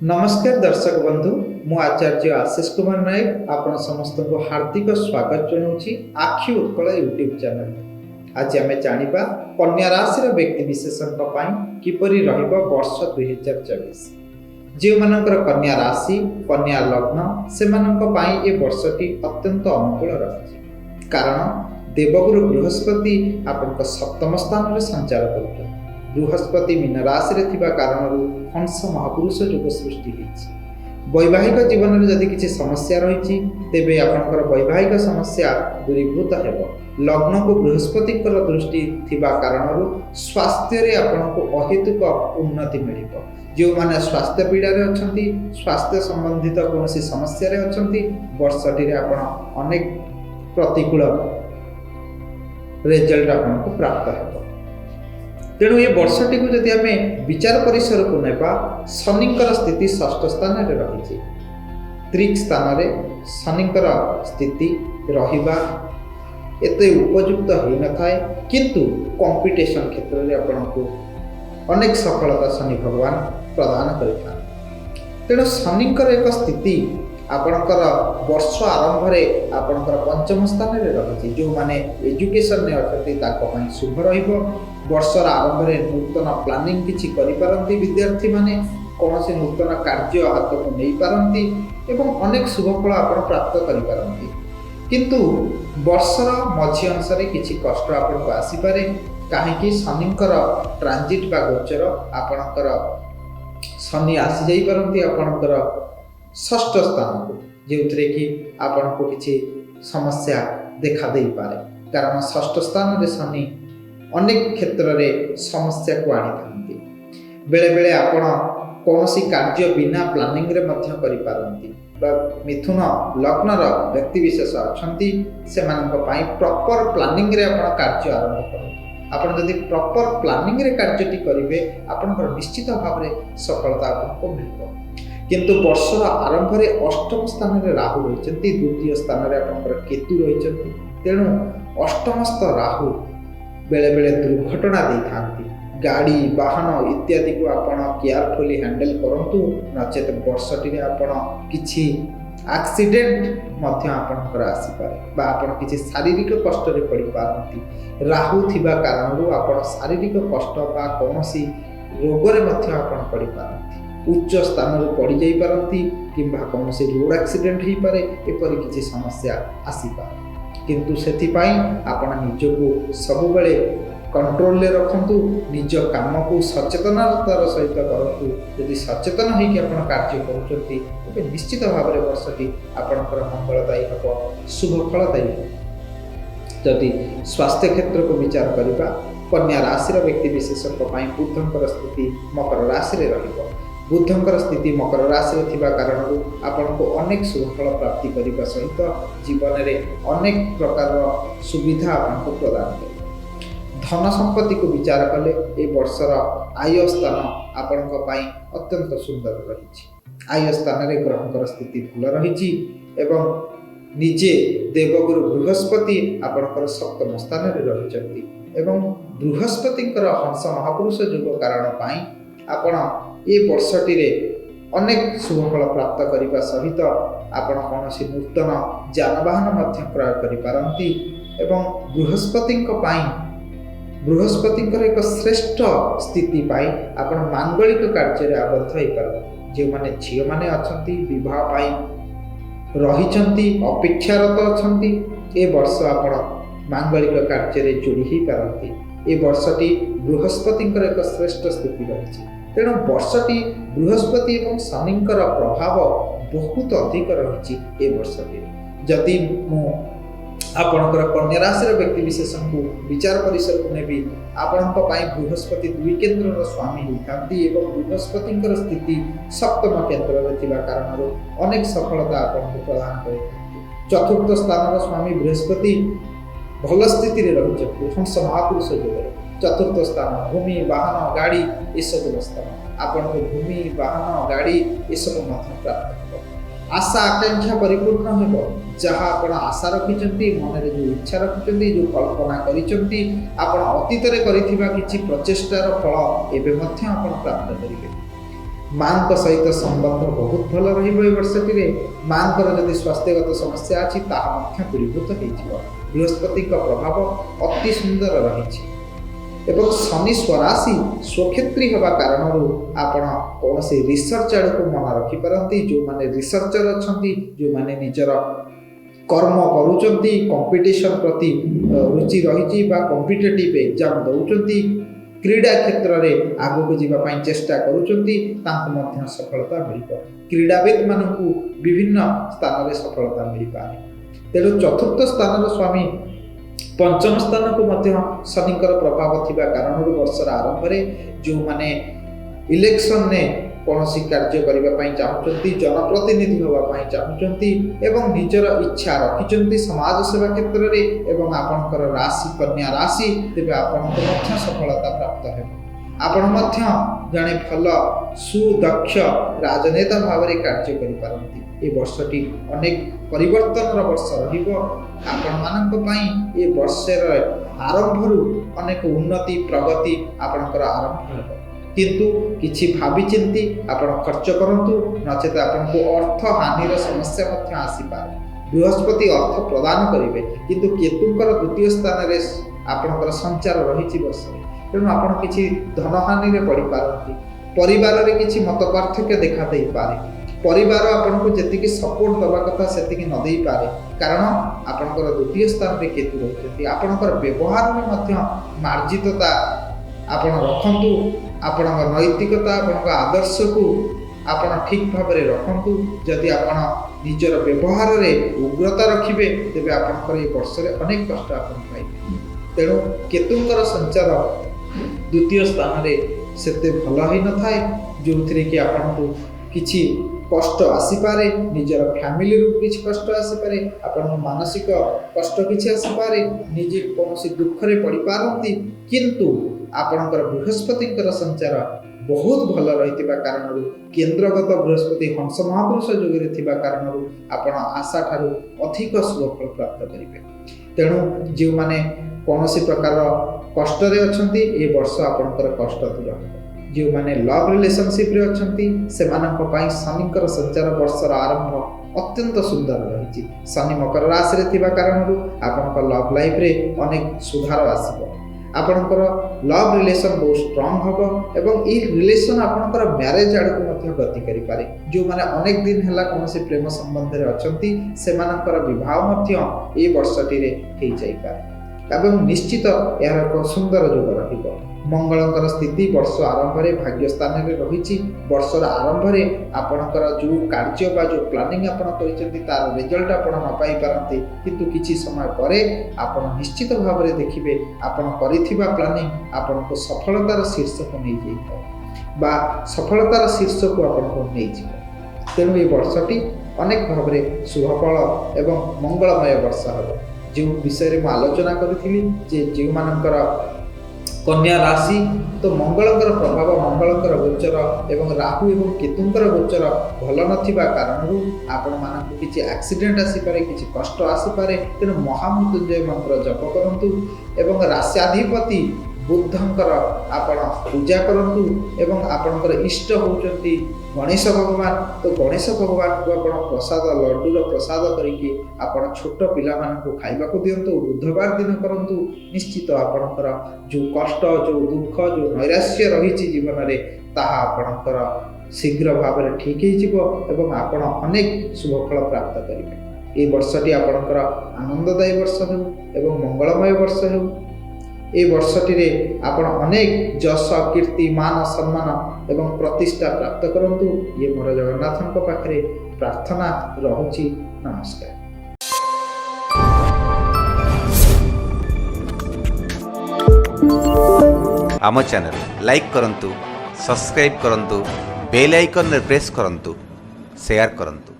नमस्कार दर्शक बंधु मु आचार्य आशीष कुमार नायक आपण समस्त को हार्दिक स्वागत जनाऊँगी आखि उत्कल यूट्यूब चैनल। आज आम जाना कन्या राशि व्यक्ति विशेषों किपरि रहिबो वर्ष 2024। जो मानकर कन्या राशि कन्या लग्न से ए वर्षटी अत्यंत अनुकूल रही, कारण देवगुरु बृहस्पति आपण सप्तम स्थान में संचार कर बृहस्पति मीन राशि कारण हंस महापुरुष योग सृष्टि होती। वैवाहिक जीवन में जदि किसी समस्या रही तेबे आपंकर वैवाहिक समस्या दूरीभूत हो। लग्न को बृहस्पति दृष्टि थिबा कारण स्वास्थ्य आपको अहेतुक उन्नति मिल। जो माने स्वास्थ्य पीड़ा अच्छा स्वास्थ्य संबंधित कौन समस्या अच्छा वर्षटी अनेक प्रतिकूल रिजल्ट आपको प्राप्त हो। तेणु ये वर्षटी को जदि आम विचार परिसर को नेबा शनिकर स्थिति षष्ठ स्थान में रही। त्रिक स्थान में शनिकर स्थिति रहिबा एते उपयुक्त हो न थाए, किंतु कंपटीशन क्षेत्र में आपको अनेक सफलता शनि भगवान प्रदान करिथा। तेणु शनिकर एक स्थिति आपणकर वर्ष आरंभ में आपणकर पंचम स्थान में रही। जो माने एजुकेशन में अच्छा शुभ रहिबो। वर्षर आरंभ में नूतन प्लानिंग किछि करि पारंती विद्यार्थी माने कौन से नूतन कार्य हाथ को नहीं पारंती एवं अनेक शुभ फल आपण प्राप्त करि पारंती। किंतु वर्षर मझी अनुसार किछि कष्ट आपको आसी पारे, काहेकि शनिकर ट्रांजिट बा गोचर आपणकर शनि आसी जाई पारंती आपणकर षष्ठ स्थान को, जो कि आपण को किसी समस्या देखा दे पारे। कारण षष्ठ स्थान में शनि अनेक क्षेत्र में समस्या को आनी था। बेले बेले आपण कौन सी कार्य बिना प्लानिंग रे मध्य करि पारंती। मिथुन लग्नर व्यक्ति विशेष अच्छी से प्रॉपर प्लानिंग रे आपण कार्य आरंभ करते। आपण जदि प्रॉपर प्लानिंग रे कार्यटी करेंगे आपनकर निश्चित भाव में सफलता आपको मिल। किंतु वर्षर आरंभ में अष्टम स्थान में राहु रही, द्वितीय स्थान में आपनकर केतु रही। तेणु अष्टमस्थ राहु बेले बेले दुर्घटना दे थांती। गाड़ी वाहन इत्यादि को आपण केयरफुली हैंडल करंतु, नचेत वर्षटी आपण किछि एक्सीडेंट मध्य आपनकर आसी पारे बा आपण किछि शारीरिक कष्ट रे पड़ी पारंती। राहु थिबा कारण आपण शारीरिक कष्ट बा कोनोसी रोग रे मध्य आपण पड़ी पारंती। उच्च स्थान रे पड़ी जाई पारंती किंबा कोनोसी रोड एक्सीडेंट ही पारे, एपरि किछि समस्या आसी पारे। किंतु सेथिपाई आपण निजको सबुबले कंट्रोल ले रखंतु, निज काम को सचेतनतार सहित करतु। यदि सचेतन होइकि आपण कार्य करूचंती तेबे निश्चित भाव में वर्षटी आपणकर मंगलदायी हो, शुभ फलदायी हो। यदि स्वास्थ्य क्षेत्र को विचार करबा कन्या राशि व्यक्ति विशेषक बुधंकर स्थिति मकर राशि रे रहिबो। बुधंकर स्थिति मकर राशि रे थिबा कारण आपनको अनेक शुभ फल प्राप्ति करने सहित जीवन में अनेक प्रकार सुविधा आपको प्रदान करे। धन संपत्ति को विचार कले ए वर्षर आय स्थान आपनको अत्यंत सुंदर रही। आय स्थान रे ग्रहंकर स्थिति भल रही एवं निजे देवगुरु बृहस्पति आपणकर सप्तम स्थान में रही एवं बृहस्पतिंकर हंस महापुरुष योग कारण आपण ये वर्षटी अनेक शुभ फल प्राप्त करने सहित आपण कौन नूतन जानवाहन क्रय करिपारंती एवं बृहस्पति एक श्रेष्ठ स्थिति पाई आपण मांगलिक कार्य आबद्ध हो पारंती। जो माने झील माने अछंती विवाह पाई रहिचंती अपेक्षारत अछंती ए वर्ष आपण मांगलिक कार्य जोड़ी ही पारंती। ए वर्षटी बृहस्पति एक श्रेष्ठ स्थिति रही। तेणु वर्षटी बृहस्पति और शनिकर प्रभाव बहुत अधिक रही। ए वर्षटी जदि मु आपणकर कन्या राशि व्यक्ति विशेष को विचार परिसर को नेबी आपणक बृहस्पति द्वि केन्द्र स्वामी होता बृहस्पति स्थिति सप्तम केन्द्र में कारण अनेक सफलता आपको प्रदान करे। चतुर्थ स्थान स्वामी बृहस्पति भल स्थिति रही हंस महापुरुष योग। चतुर्थ स्थान भूमि वाहन गाड़ी ये सब स्थान आपण को भूमि वाहन गाड़ी ये सब प्राप्त हो। आशा आकांक्षा परिपूर्ण हो। जहाँ आप आशा रखिंट मन में जो इच्छा रखिंट जो कल्पना कर अतीत किसी प्रचेष्टार फल एवं प्राप्त करेंगे। ମାଙ୍କ ସହିତ ସମ୍ବନ୍ଧ ବହୁତ ଭଲ ରହିବ। ଏ ବର୍ଷଟିରେ ମାଙ୍କର ଯଦି ସ୍ୱାସ୍ଥ୍ୟଗତ ସମସ୍ୟା ଅଛି ତାହା ମଧ୍ୟ ଦୂରୀଭୂତ ହୋଇଯିବ। ବୃହସ୍ପତିଙ୍କ ପ୍ରଭାବ ଅତି ସୁନ୍ଦର ରହିଛି ଏବଂ ଶନି ସ୍ୱରାଶି ସ୍ୱକ୍ଷେତ୍ରୀ ହେବା କାରଣରୁ ଆପଣ କୌଣସି ରିସର୍ଚ୍ଚ ଆଡ଼କୁ ମନ ରଖିପାରନ୍ତି। ଯେଉଁମାନେ ରିସର୍ଚ୍ଚର ଅଛନ୍ତି, ଯେଉଁମାନେ ନିଜର କର୍ମ କରୁଛନ୍ତି, କମ୍ପିଟିସନ୍ ପ୍ରତି ରୁଚି ରହିଛି ବା କମ୍ପିଟେଟିଭ୍ ଏକ୍ଜାମ୍ ଦେଉଛନ୍ତି, କ୍ରୀଡ଼ା କ୍ଷେତ୍ରରେ ଆଗକୁ ଯିବା ପାଇଁ ଚେଷ୍ଟା କରୁଛନ୍ତି, ତାଙ୍କୁ ମଧ୍ୟ ସଫଳତା ମିଳିବ। କ୍ରୀଡ଼ାବିତମାନଙ୍କୁ ବିଭିନ୍ନ ସ୍ଥାନରେ ସଫଳତା ମିଳିପାରେ। ତେଣୁ ଚତୁର୍ଥ ସ୍ଥାନର ସ୍ୱାମୀ ପଞ୍ଚମ ସ୍ଥାନକୁ ମଧ୍ୟ ଶନିଙ୍କର ପ୍ରଭାବ ଥିବା କାରଣରୁ ବର୍ଷର ଆରମ୍ଭରେ ଯେଉଁମାନେ ଇଲେକ୍ସନରେ କୌଣସି କାର୍ଯ୍ୟ କରିବା ପାଇଁ ଚାହୁଁଛନ୍ତି, ଜନପ୍ରତିନିଧି ହେବା ପାଇଁ ଚାହୁଁଛନ୍ତି ଏବଂ ନିଜର ଇଚ୍ଛା ରଖିଛନ୍ତି ସମାଜ ସେବା କ୍ଷେତ୍ରରେ ଏବଂ ଆପଣଙ୍କର ରାଶି କନ୍ୟା ରାଶି, ତେବେ ଆପଣଙ୍କୁ ମଧ୍ୟ ସଫଳତା ପ୍ରାପ୍ତ ହେବ। ଆପଣ ମଧ୍ୟ ଜଣେ ଭଲ ସୁଦକ୍ଷ ରାଜନେତା ଭାବରେ କାର୍ଯ୍ୟ କରିପାରନ୍ତି। ଏ ବର୍ଷଟି ଅନେକ ପରିବର୍ତ୍ତନର ବର୍ଷ ରହିବ। ଆପଣମାନଙ୍କ ପାଇଁ ଏ ବର୍ଷର ଆରମ୍ଭରୁ ଅନେକ ଉନ୍ନତି ପ୍ରଗତି ଆପଣଙ୍କର ଆରମ୍ଭ ହେବ। କିନ୍ତୁ କିଛି ଭାବିଚିନ୍ତି ଆପଣ ଖର୍ଚ୍ଚ କରନ୍ତୁ, ନଚେତ ଆପଣଙ୍କୁ ଅର୍ଥ ହାନିର ସମସ୍ୟା ମଧ୍ୟ ଆସିପାରେ। ବୃହସ୍ପତି ଅର୍ଥ ପ୍ରଦାନ କରିବେ, କିନ୍ତୁ କେତୁଙ୍କର ଦ୍ୱିତୀୟ ସ୍ଥାନରେ ଆପଣଙ୍କର ସଞ୍ଚାର ରହିଛି ବର୍ଷରେ। ତେଣୁ ଆପଣ କିଛି ଧନହାନିରେ ପଡ଼ିପାରନ୍ତି। ପରିବାରରେ କିଛି ମତ ପାର୍ଥକ୍ୟ ଦେଖା ଦେଇପାରେ। ପରିବାର ଆପଣଙ୍କୁ ଯେତିକି ସପୋର୍ଟ ଦେବା କଥା ସେତିକି ନ ଦେଇପାରେ, କାରଣ ଆପଣଙ୍କର ଦ୍ୱିତୀୟ ସ୍ଥାନରେ କେତୁ ରହୁଛନ୍ତି। ଆପଣଙ୍କର ବ୍ୟବହାରରେ ମଧ୍ୟ ମାର୍ଜିତତା ଆପଣ ରଖନ୍ତୁ। ଆପଣଙ୍କ ନୈତିକତା, ଆପଣଙ୍କ ଆଦର୍ଶକୁ ଆପଣ ଠିକ୍ ଭାବରେ ରଖନ୍ତୁ। ଯଦି ଆପଣ ନିଜର ବ୍ୟବହାରରେ ଉଗ୍ରତା ରଖିବେ, ତେବେ ଆପଣଙ୍କର ଏ ବର୍ଷରେ ଅନେକ କଷ୍ଟ ଆପଣ ପାଇବେ। ତେଣୁ କେତୁଙ୍କର ସଞ୍ଚାର ଦ୍ୱିତୀୟ ସ୍ଥାନରେ ସେତେ ଭଲ ହୋଇନଥାଏ, ଯେଉଁଥିରେ କି ଆପଣଙ୍କୁ କିଛି କଷ୍ଟ ଆସିପାରେ। ନିଜର ଫ୍ୟାମିଲିରୁ କିଛି କଷ୍ଟ ଆସିପାରେ, ଆପଣଙ୍କ ମାନସିକ କଷ୍ଟ କିଛି ଆସିପାରେ, ନିଜେ କୌଣସି ଦୁଃଖରେ ପଡ଼ିପାରନ୍ତି। କିନ୍ତୁ ଆପଣଙ୍କର ବୃହସ୍ପତିଙ୍କର ସଞ୍ଚାର ବହୁତ ଭଲ ରହିଥିବା କାରଣରୁ, କେନ୍ଦ୍ରଗତ ବୃହସ୍ପତି ହଂସ ମହାପୁରୁଷ ଯୋଗରେ ଥିବା କାରଣରୁ ଆପଣ ଆଶା ଠାରୁ ଅଧିକ ଶୁଭଫଳ ପ୍ରାପ୍ତ କରିବେ। ତେଣୁ ଯେଉଁମାନେ କୌଣସି ପ୍ରକାର କଷ୍ଟରେ ଅଛନ୍ତି, ଏ ବର୍ଷ ଆପଣଙ୍କର କଷ୍ଟ ଦୂର ହେବ। ଯେଉଁମାନେ ଲଭ୍ ରିଲେସନସିପ୍ରେ ଅଛନ୍ତି, ସେମାନଙ୍କ ପାଇଁ ଶନିଙ୍କର ସଞ୍ଚାର ବର୍ଷର ଆରମ୍ଭ ଅତ୍ୟନ୍ତ ସୁନ୍ଦର ରହିଛି। ଶନି ମକର ରାଶିରେ ଥିବା କାରଣରୁ ଆପଣଙ୍କ ଲଭ୍ ଲାଇଫ୍ରେ ଅନେକ ସୁଧାର ଆସିବ। ଆପଣଙ୍କର ଲଭ୍ ରିଲେସନ୍ ବହୁତ ଷ୍ଟ୍ରଙ୍ଗ ହେବ ଏବଂ ଏହି ରିଲେସନ୍ ଆପଣଙ୍କର ମ୍ୟାରେଜ୍ ଆଡ଼କୁ ମଧ୍ୟ ଗତି କରିପାରେ। ଯେଉଁମାନେ ଅନେକ ଦିନ ହେଲା କୌଣସି ପ୍ରେମ ସମ୍ବନ୍ଧରେ ଅଛନ୍ତି, ସେମାନଙ୍କର ବିବାହ ମଧ୍ୟ ଏ ବର୍ଷଟିରେ ହୋଇଯାଇପାରେ ଏବଂ ନିଶ୍ଚିତ ଏହାର ଏକ ସୁନ୍ଦର ଯୋଗ ରହିବ। ମଙ୍ଗଳଙ୍କର ସ୍ଥିତି ବର୍ଷ ଆରମ୍ଭରେ ଭାଗ୍ୟ ସ୍ଥାନରେ ରହିଛି। ବର୍ଷର ଆରମ୍ଭରେ ଆପଣଙ୍କର ଯେଉଁ କାର୍ଯ୍ୟ ବା ଯେଉଁ ପ୍ଲାନିଂ ଆପଣ କରିଛନ୍ତି ତାର ରେଜଲ୍ଟ ଆପଣ ନ ପାଇପାରନ୍ତି, କିନ୍ତୁ କିଛି ସମୟ ପରେ ଆପଣ ନିଶ୍ଚିତ ଭାବରେ ଦେଖିବେ ଆପଣ କରିଥିବା ପ୍ଲାନିଂ ଆପଣଙ୍କୁ ସଫଳତାର ଶୀର୍ଷକୁ ନେଇଯାଇଥାଏ ବା ସଫଳତାର ଶୀର୍ଷକୁ ଆପଣଙ୍କୁ ନେଇଯିବ। ତେଣୁ ଏ ବର୍ଷଟି ଅନେକ ଭାବରେ ଶୁଭଫଳ ଏବଂ ମଙ୍ଗଳମୟ ବର୍ଷ ହେବ। ଯେଉଁ ବିଷୟରେ ମୁଁ ଆଲୋଚନା କରିଥିଲି ଯେ ଯେଉଁମାନଙ୍କର କନ୍ୟା ରାଶି, ତ ମଙ୍ଗଳଙ୍କର ପ୍ରଭାବ, ମଙ୍ଗଳଙ୍କର ଗୋଚର ଏବଂ ରାହୁ ଏବଂ କେତୁଙ୍କର ଗୋଚର ଭଲ ନଥିବା କାରଣରୁ ଆପଣମାନଙ୍କୁ କିଛି ଆକ୍ସିଡେଣ୍ଟ ଆସିପାରେ, କିଛି କଷ୍ଟ ଆସିପାରେ। ତେଣୁ ମହାମୃତ୍ୟୁଞ୍ଜୟ ମନ୍ତ୍ର ଜପ କରନ୍ତୁ ଏବଂ ରାଶ୍ୟାଧିପତି ବୁଦ୍ଧଙ୍କର ଆପଣ ପୂଜା କରନ୍ତୁ ଏବଂ ଆପଣଙ୍କର ଇଷ୍ଟ ହେଉଛନ୍ତି ଗଣେଶ ଭଗବାନ। ତ ଗଣେଶ ଭଗବାନଙ୍କୁ ଆପଣ ପ୍ରସାଦ, ଲଡ଼ୁର ପ୍ରସାଦ କରିକି ଆପଣ ଛୋଟ ପିଲାମାନଙ୍କୁ ଖାଇବାକୁ ଦିଅନ୍ତୁ। ବୁଧବାର ଦିନ କରନ୍ତୁ। ନିଶ୍ଚିତ ଆପଣଙ୍କର ଯେଉଁ କଷ୍ଟ, ଯେଉଁ ଦୁଃଖ, ଯେଉଁ ନୈରାଶ୍ୟ ରହିଛି ଜୀବନରେ, ତାହା ଆପଣଙ୍କର ଶୀଘ୍ର ଭାବରେ ଠିକ୍ ହୋଇଯିବ ଏବଂ ଆପଣ ଅନେକ ଶୁଭଫଳ ପ୍ରାପ୍ତ କରିବେ। ଏହି ବର୍ଷଟି ଆପଣଙ୍କର ଆନନ୍ଦଦାୟୀ ବର୍ଷ ହେଉ ଏବଂ ମଙ୍ଗଳମୟ ବର୍ଷ ହେଉ। এই ବର୍ଷଟିରେ ଆପଣ ଅନେକ ଯଶ, କୀର୍ତ୍ତି, ମାନ, ସମ୍ମାନ ଏବଂ ପ୍ରତିଷ୍ଠା ପ୍ରାପ୍ତ କରନ୍ତୁ। ଇଏ ମୋର ଜଗନ୍ନାଥଙ୍କ ପାଖରେ ପ୍ରାର୍ଥନା ରହୁଛି। ନମସ୍କାର। ଆମ ଚ୍ୟାନେଲ ଲାଇକ୍ କରନ୍ତୁ, ସବସ୍କ୍ରାଇବ୍ କରନ୍ତୁ, ବେଲ୍ ଆଇକନ୍ରେ ପ୍ରେସ୍ କରନ୍ତୁ, ସେୟାର କରନ୍ତୁ।